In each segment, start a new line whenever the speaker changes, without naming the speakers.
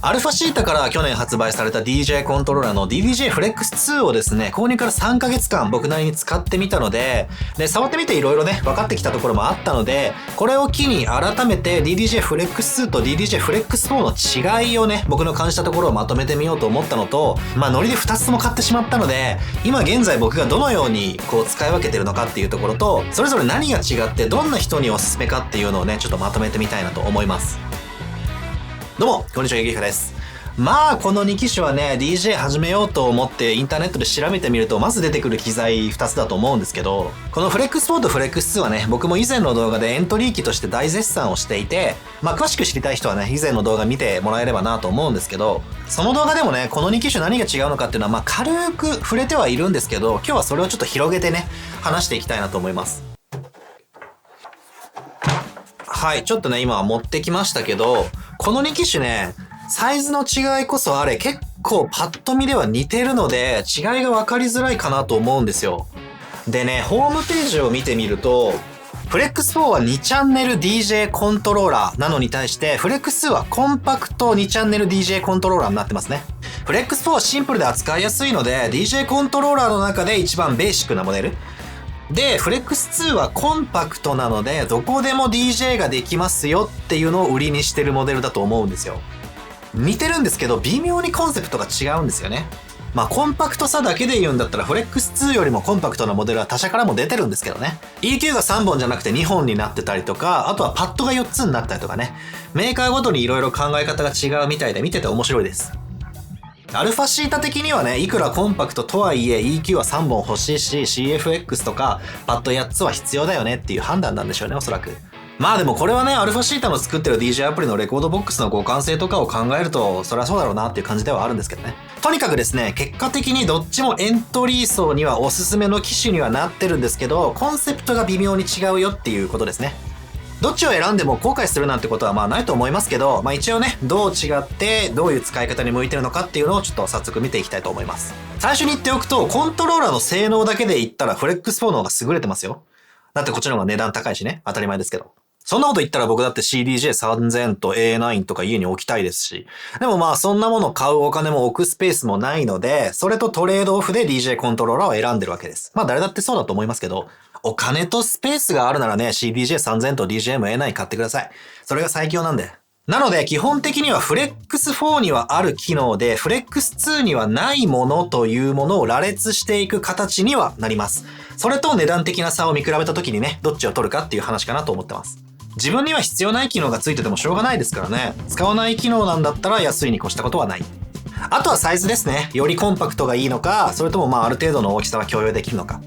アルファシータから去年発売された DJ コントローラーの DDJ Flex 2をですね、購入から3ヶ月間僕なりに使ってみたので、触ってみていろいろね、分かってきたところもあったので、これを機に改めて DDJ Flex 2と DDJ Flex 4の違いをね、僕の感じたところをまとめてみようと思ったのと、ノリで2つとも買ってしまったので、今現在僕がどのように使い分けてるのかっていうところと、それぞれ何が違ってどんな人におすすめかっていうのをね、ちょっとまとめてみたいなと思います。どうも、こんにちは、ゆきかです。この2機種はね、DJ 始めようと思ってインターネットで調べてみると、まず出てくる機材2つだと思うんですけど、この Flex4 と Flex2 はね、僕も以前の動画でエントリー機として大絶賛をしていて、詳しく知りたい人はね、以前の動画見てもらえればなと思うんですけど、その動画でもね、この2機種何が違うのかっていうのは、軽く触れてはいるんですけど、今日はそれをちょっと広げてね、話していきたいなと思います。はい、ちょっとね、今持ってきましたけど、この2機種ね、サイズの違いこそあれ結構パッと見では似てるので違いが分かりづらいかなと思うんですよ。でね、ホームページを見てみると、Flex4 は2チャンネル DJ コントローラーなのに対して Flex2 はコンパクト2チャンネル DJ コントローラーになってますね。Flex4 はシンプルで扱いやすいので DJ コントローラーの中で一番ベーシックなモデル。で、Flex2 はコンパクトなのでどこでも DJ ができますよっていうのを売りにしてるモデルだと思うんですよ。似てるんですけど微妙にコンセプトが違うんですよね。コンパクトさだけで言うんだったら Flex2 よりもコンパクトなモデルは他社からも出てるんですけどね。EQ が3本じゃなくて2本になってたりとか、あとはパッドが4つになったりとかね。メーカーごとに色々考え方が違うみたいで見てて面白いです。アルファシータ的にはね、いくらコンパクトとはいえ EQ は3本欲しいし CFX とかパッド8つは必要だよねっていう判断なんでしょうね、おそらく。でもこれはね、アルファシータの作ってる DJ アプリのレコードボックスの互換性とかを考えると、そりゃそうだろうなっていう感じではあるんですけどね。とにかくですね、結果的にどっちもエントリー層にはおすすめの機種にはなってるんですけど、コンセプトが微妙に違うよっていうことですね。どっちを選んでも後悔するなんてことはないと思いますけど、一応ね、どう違ってどういう使い方に向いてるのかっていうのをちょっと早速見ていきたいと思います。最初に言っておくと、コントローラーの性能だけで言ったら Flex4 の方が優れてますよ。だってこっちの方が値段高いしね、当たり前ですけど。そんなこと言ったら僕だって CDJ3000 と A9 とか家に置きたいですし。でもそんなもの買うお金も置くスペースもないので、それとトレードオフで DJ コントローラーを選んでるわけです。誰だってそうだと思いますけど、お金とスペースがあるならね、CDJ3000 と DJM-A9 買ってください。それが最強なんで。なので基本的には Flex4 にはある機能で Flex2 にはないものというものを羅列していく形にはなります。それと値段的な差を見比べた時にね、どっちを取るかっていう話かなと思ってます。自分には必要ない機能がついててもしょうがないですからね。使わない機能なんだったら安いに越したことはない。あとはサイズですね。よりコンパクトがいいのか、それともある程度の大きさは共有できるのか。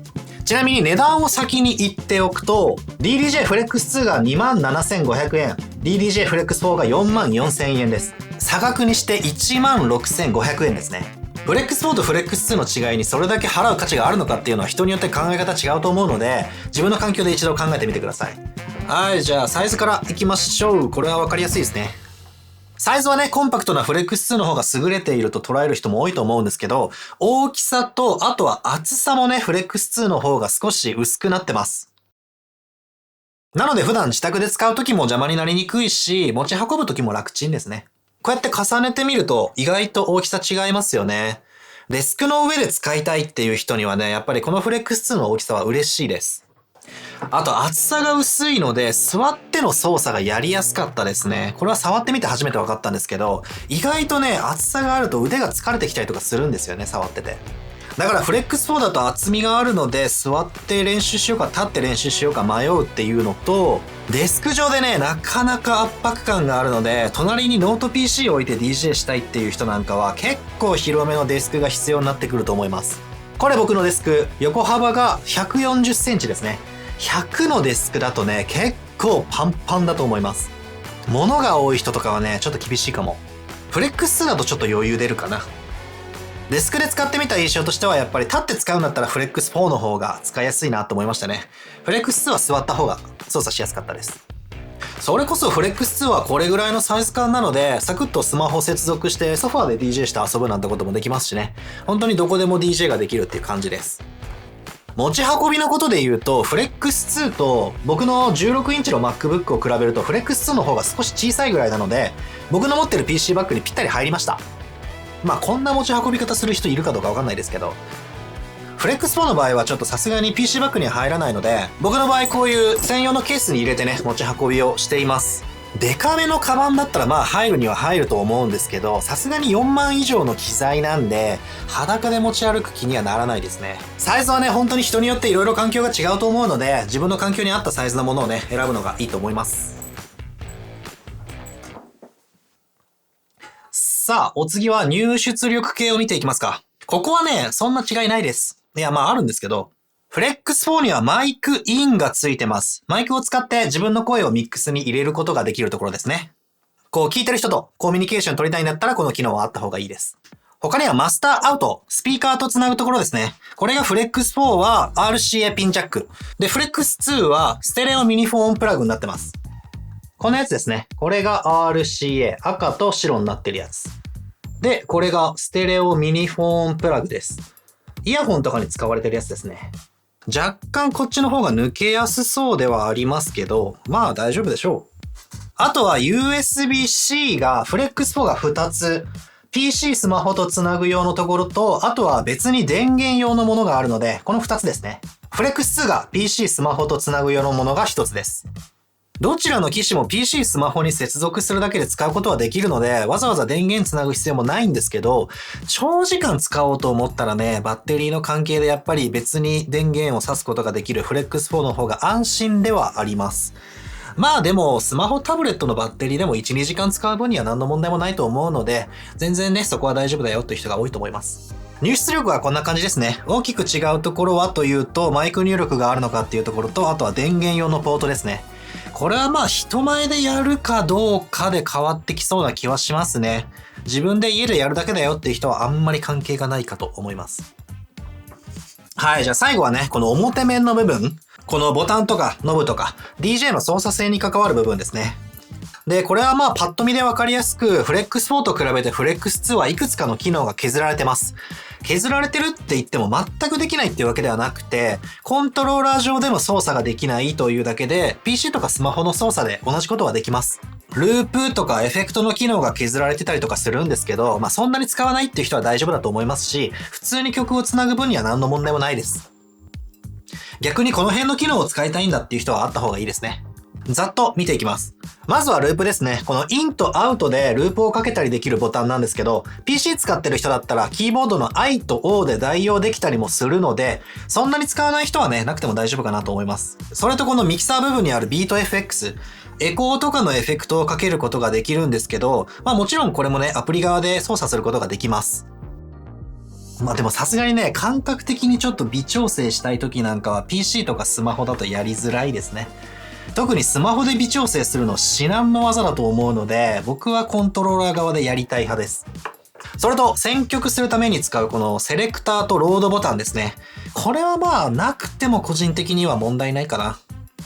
ちなみに値段を先に言っておくと、DDJ Flex2 が 27,500 円、DDJ Flex4 が 44,000 円です。差額にして 16,500 円ですね。Flex4 と Flex2 の違いにそれだけ払う価値があるのかっていうのは人によって考え方違うと思うので、自分の環境で一度考えてみてください。はい、じゃあサイズからいきましょう。これはわかりやすいですね。サイズはね、コンパクトな Flex2 の方が優れていると捉える人も多いと思うんですけど、大きさと、あとは厚さもね、Flex2 の方が少し薄くなってます。なので普段自宅で使う時も邪魔になりにくいし、持ち運ぶ時も楽ちんですね。こうやって重ねてみると意外と大きさ違いますよね。デスクの上で使いたいっていう人にはね、やっぱりこの Flex2 の大きさは嬉しいです。あと厚さが薄いので座っての操作がやりやすかったですね。これは触ってみて初めて分かったんですけど、意外とね、厚さがあると腕が疲れてきたりとかするんですよね、触ってて。だから Flex4 だと厚みがあるので座って練習しようか立って練習しようか迷うっていうのと、デスク上でね、なかなか圧迫感があるので、隣にノート PC を置いて DJ したいっていう人なんかは結構広めのデスクが必要になってくると思います。これ僕のデスク、横幅が140センチですね。100のデスクだとね、結構パンパンだと思います。物が多い人とかはね、ちょっと厳しいかも。Flex2 だとちょっと余裕出るかな。デスクで使ってみた印象としてはやっぱり立って使うんだったら Flex4 の方が使いやすいなと思いましたね。Flex2 は座った方が操作しやすかったです。それこそ Flex2 はこれぐらいのサイズ感なので、サクッとスマホ接続してソファーで DJ して遊ぶなんてこともできますしね。本当にどこでも DJ ができるっていう感じです。持ち運びのことで言うと、フレックス2と僕の16インチの MacBook を比べるとフレックス2の方が少し小さいぐらいなので、僕の持ってる PC バッグにぴったり入りました。まあこんな持ち運び方する人いるかどうかわかんないですけど、フレックス4の場合はちょっとさすがに PC バッグには入らないので、僕の場合こういう専用のケースに入れてね、持ち運びをしています。デカめのカバンだったらまあ入るには入ると思うんですけど、さすがに4万以上の機材なんで、裸で持ち歩く気にはならないですね。サイズはね、本当に人によって色々環境が違うと思うので、自分の環境に合ったサイズのものをね、選ぶのがいいと思います。さあ、お次は入出力系を見ていきますか。ここはね、そんな違いないです。いや、まああるんですけど、フレックス4にはマイクインがついてます。マイクを使って自分の声をミックスに入れることができるところですね。こう聞いてる人とコミュニケーション取りたいんだったらこの機能はあった方がいいです。他にはマスターアウト、スピーカーとつなぐところですね。これがフレックス4は RCA ピンジャック。で、フレックス2はステレオミニフォンプラグになってます。このやつですね。これが RCA、赤と白になってるやつ。で、これがステレオミニフォンプラグです。イヤホンとかに使われてるやつですね。若干こっちの方が抜けやすそうではありますけど、まあ大丈夫でしょう。あとは USB-C が、フレックス4が2つ、PC スマホとつなぐ用のところと、あとは別に電源用のものがあるので、この2つですね。フレックス2が PC スマホとつなぐ用のものが1つです。どちらの機種も PC スマホに接続するだけで使うことはできるので、わざわざ電源つなぐ必要もないんですけど、長時間使おうと思ったらね、バッテリーの関係でやっぱり別に電源を挿すことができるフレックス4の方が安心ではあります。まあでも、スマホタブレットのバッテリーでも1、2時間使う分には何の問題もないと思うので、全然ね、そこは大丈夫だよという人が多いと思います。入出力はこんな感じですね。大きく違うところはというと、マイク入力があるのかっていうところと、あとは電源用のポートですね。これはまあ人前でやるかどうかで変わってきそうな気はしますね。自分で家でやるだけだよっていう人はあんまり関係がないかと思います。はい、じゃあ最後はね、この表面の部分。このボタンとかノブとか DJ の操作性に関わる部分ですね。で、これはまあパッと見でわかりやすく、フレックス4と比べてフレックス2はいくつかの機能が削られてます。削られてるって言っても全くできないっていうわけではなくて、コントローラー上での操作ができないというだけで、PC とかスマホの操作で同じことはできます。ループとかエフェクトの機能が削られてたりとかするんですけど、まあそんなに使わないっていう人は大丈夫だと思いますし、普通に曲をつなぐ分には何の問題もないです。逆にこの辺の機能を使いたいんだっていう人はあった方がいいですね。ざっと見ていきます。まずはループですね。このインとアウトでループをかけたりできるボタンなんですけど、PC 使ってる人だったらキーボードの I と O で代用できたりもするので、そんなに使わない人はね、なくても大丈夫かなと思います。それとこのミキサー部分にあるビート FX、エコーとかのエフェクトをかけることができるんですけど、まあもちろんこれもね、アプリ側で操作することができます。まあでもさすがにね、感覚的にちょっと微調整したい時なんかは PC とかスマホだとやりづらいですね。特にスマホで微調整するの至難の技だと思うので、僕はコントローラー側でやりたい派です。それと選曲するために使うこのセレクターとロードボタンですね。これはまあなくても個人的には問題ないかな。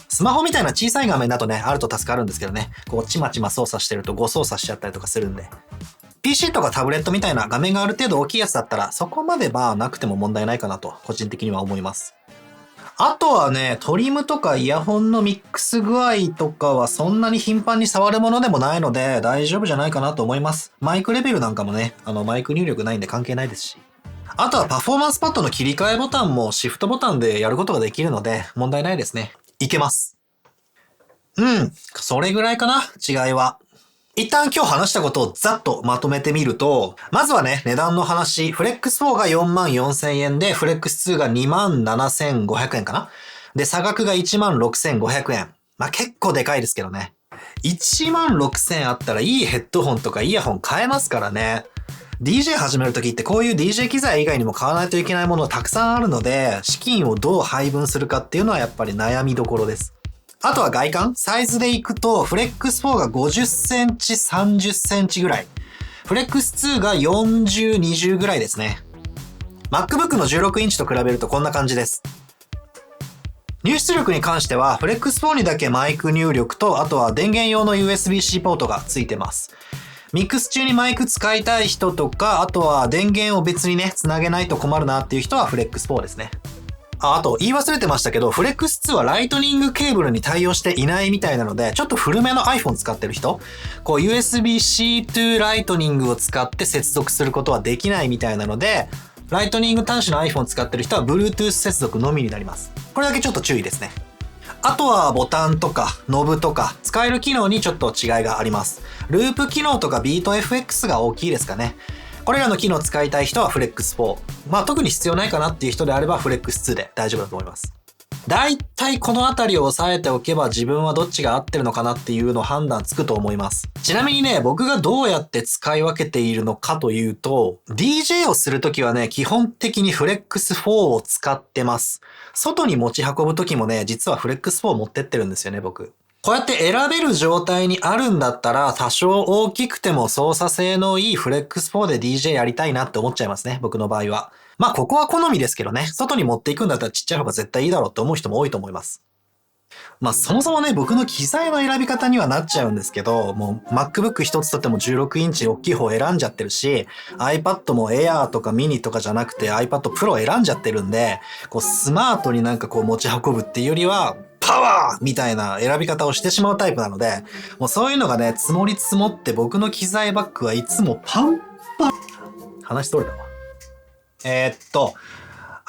スマホみたいな小さい画面だとね、あると助かるんですけどね、こうちまちま操作してると誤操作しちゃったりとかするんで。PC とかタブレットみたいな画面がある程度大きいやつだったら、そこまでまあなくても問題ないかなと個人的には思います。あとはね、トリムとかイヤホンのミックス具合とかはそんなに頻繁に触るものでもないので大丈夫じゃないかなと思います。マイクレベルなんかもね、マイク入力ないんで関係ないですし。あとはパフォーマンスパッドの切り替えボタンもシフトボタンでやることができるので問題ないですね。いけます。それぐらいかな、違いは。一旦今日話したことをざっとまとめてみると、まずはね、値段の話、フレックス4が44,000円で、フレックス2が27,500円かな。で、差額が16,500円。まあ、結構でかいですけどね。16,000円あったらいいヘッドホンとかイヤホン買えますからね。DJ 始めるときってこういう DJ 機材以外にも買わないといけないものたくさんあるので、資金をどう配分するかっていうのはやっぱり悩みどころです。あとは外観サイズでいくと、フレックス4が50センチ、30センチぐらい。フレックス2が40、20ぐらいですね。MacBook の16インチと比べるとこんな感じです。入出力に関しては、フレックス4にだけマイク入力と、あとは電源用の USB-C ポートがついてます。ミックス中にマイク使いたい人とか、あとは電源を別にね、つなげないと困るなっていう人はフレックス4ですね。あと言い忘れてましたけど、フレックス2はライトニングケーブルに対応していないみたいなので、ちょっと古めの iPhone 使ってる人、こう USB-C to ライトニングを使って接続することはできないみたいなので、ライトニング端子の iPhone 使ってる人は Bluetooth 接続のみになります。これだけちょっと注意ですね。あとはボタンとかノブとか使える機能にちょっと違いがあります。ループ機能とかビート FX が大きいですかね。これらの機能使いたい人はフレックス4。まあ特に必要ないかなっていう人であればフレックス2で大丈夫だと思います。だいたいこのあたりを押さえておけば自分はどっちが合ってるのかなっていうの判断つくと思います。ちなみにね、僕がどうやって使い分けているのかというと、DJ をするときはね、基本的にフレックス4を使ってます。外に持ち運ぶときもね、実はフレックス4を持ってってるんですよね、僕。こうやって選べる状態にあるんだったら、多少大きくても操作性のいいフレックス4で DJ やりたいなって思っちゃいますね、僕の場合は。まあ、ここは好みですけどね、外に持っていくんだったらちっちゃい方が絶対いいだろうって思う人も多いと思います。まあ、そもそもね、僕の機材の選び方にはなっちゃうんですけど、もう MacBook 一つとっても16インチ大きい方を選んじゃってるし、iPad も Air とか Mini とかじゃなくて iPad Pro を選んじゃってるんで、こうスマートになんかこう持ち運ぶっていうよりは、パワーみたいな選び方をしてしまうタイプなので、もうそういうのがね、積もり積もって僕の機材バッグはいつもパンパン。話通りだわ。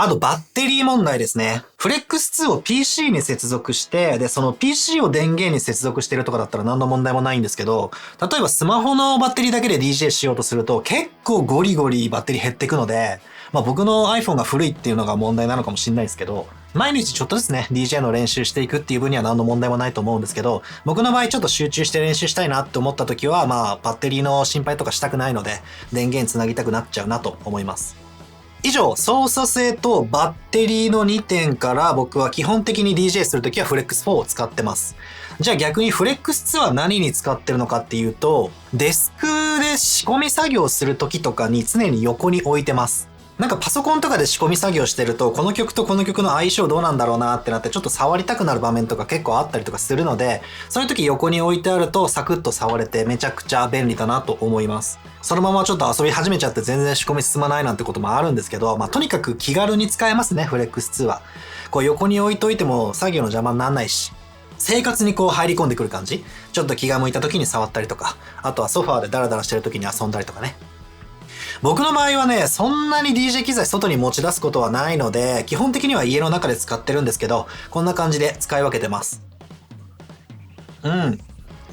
あとバッテリー問題ですね。フレックス2を PC に接続して、で、その PC を電源に接続してるとかだったら何の問題もないんですけど、例えばスマホのバッテリーだけで DJ しようとすると結構ゴリゴリバッテリー減ってくので、まあ僕の iPhone が古いっていうのが問題なのかもしれないですけど、毎日ちょっとずつね、DJ の練習していくっていう分には何の問題もないと思うんですけど、僕の場合ちょっと集中して練習したいなって思った時は、まあバッテリーの心配とかしたくないので、電源つなぎたくなっちゃうなと思います。以上、操作性とバッテリーの2点から僕は基本的に DJ するときはフレックス4を使ってます。じゃあ逆にフレックス2は何に使ってるのかっていうと、デスクで仕込み作業するときとかに常に横に置いてます。なんかパソコンとかで仕込み作業してると、この曲とこの曲の相性どうなんだろうなってなってちょっと触りたくなる場面とか結構あったりとかするので、そういう時横に置いてあるとサクッと触れてめちゃくちゃ便利だなと思います。そのままちょっと遊び始めちゃって全然仕込み進まないなんてこともあるんですけど、まあとにかく気軽に使えますね、フレックス2は。こう横に置いといても作業の邪魔にならないし、生活にこう入り込んでくる感じ。ちょっと気が向いた時に触ったりとか、あとはソファーでダラダラしてる時に遊んだりとかね。僕の場合はね、そんなに DJ 機材外に持ち出すことはないので、基本的には家の中で使ってるんですけど、こんな感じで使い分けてます。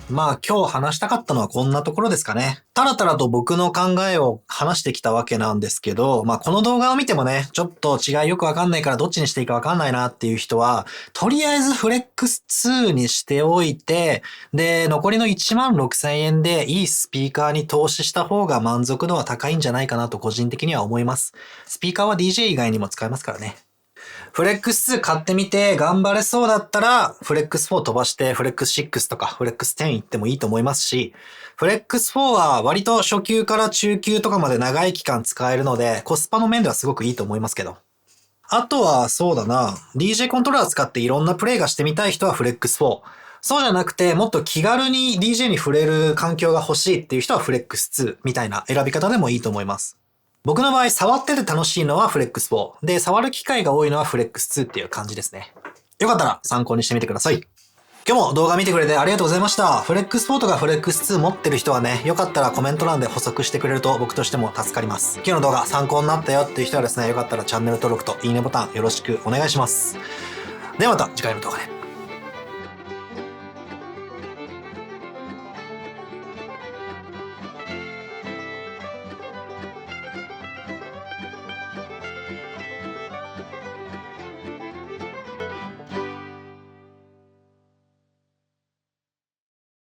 まあ今日話したかったのはこんなところですかね。たらたらと僕の考えを話してきたわけなんですけど、まあこの動画を見てもね、ちょっと違いよくわかんないからどっちにしていいかわかんないなっていう人は、とりあえずフレックス2にしておいて、で、残りの16,000円でいいスピーカーに投資した方が満足度は高いんじゃないかなと個人的には思います。スピーカーは DJ 以外にも使えますからね。フレックス2買ってみて頑張れそうだったら、フレックス4飛ばしてフレックス6とかフレックス10行ってもいいと思いますし、フレックス4は割と初級から中級とかまで長い期間使えるので、コスパの面ではすごくいいと思いますけど。あとはそうだな、DJ コントローラー使っていろんなプレイがしてみたい人はフレックス4。そうじゃなくて、もっと気軽に DJ に触れる環境が欲しいっていう人はフレックス2みたいな選び方でもいいと思います。僕の場合、触ってて楽しいのはフレックス4。で、触る機会が多いのはフレックス2っていう感じですね。よかったら参考にしてみてください。今日も動画見てくれてありがとうございました。フレックス4とかフレックス2持ってる人はね、よかったらコメント欄で補足してくれると僕としても助かります。今日の動画参考になったよっていう人はですね、よかったらチャンネル登録といいねボタンよろしくお願いします。ではまた次回の動画で。